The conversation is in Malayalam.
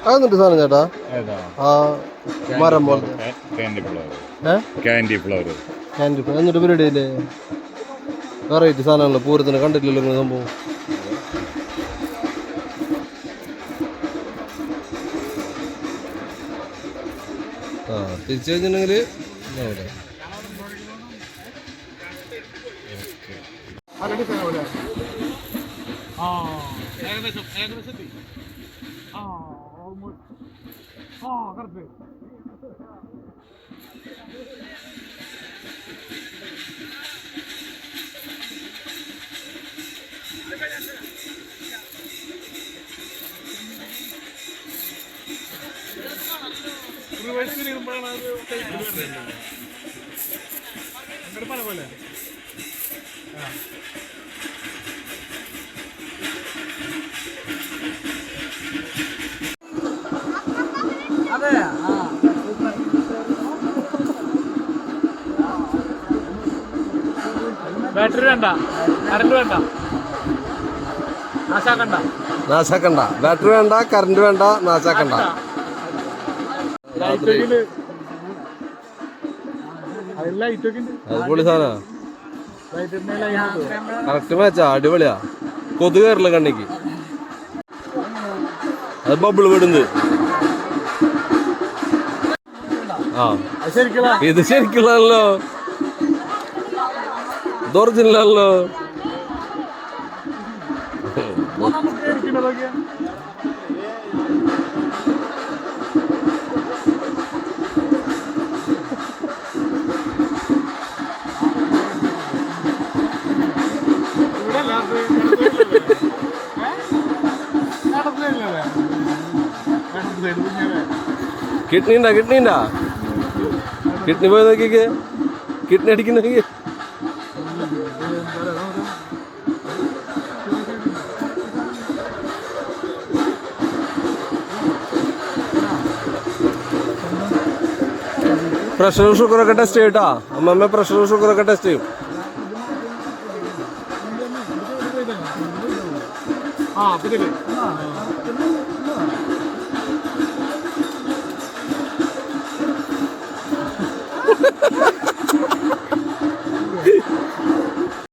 അതെന്നിട്ട് സാധനം ചേട്ടാ ആ മരം പോലെ ക്യാൻഡി ഫ്ലവർ എന്നിട്ട് പരിപാടി ഇല്ലേ വെറൈറ്റി സാധനങ്ങള് പൂരത്തിന് കണ്ടിട്ടില്ലല്ലോ ഇങ്ങനെ സംഭവം. ആ തിരിച്ചു കഴിഞ്ഞിട്ടുണ്ടെങ്കിൽ ബാറ്ററി വേണ്ട, കറണ്ട് വേണ്ട, നാശാക്കണ്ട. ബാറ്ററി വേണ്ട, കറണ്ട് വേണ്ട, നാശാക്കണ്ട. അടിപൊളി സാധന കറക്റ്റ് മാച്ചാ, അടിപൊളിയാ. കൊതുക് കയറില്ല കണ്ണിക്ക്. അത് ബബിള് വിടുന്നത്. ആ ഇത് ശരിക്കുള്ളതല്ലോ, ഇത് ഒറിജിനലല്ലോ. കിഡ്നി ഉണ്ടാ, കിഡ്നി ഉണ്ടാ, കിഡ്നി പോയി നോക്കിക്ക്, കിഡ്നി അടിക്കുന്ന നോക്കി. പ്രഷറും ഷുഗറൊക്കെ ടെസ്റ്റ് ചെയ്യട്ടാ. അമ്മമ്മ പ്രഷറും ഷുഗറൊക്കെ ടെസ്റ്റ് ചെയ്യും. ആ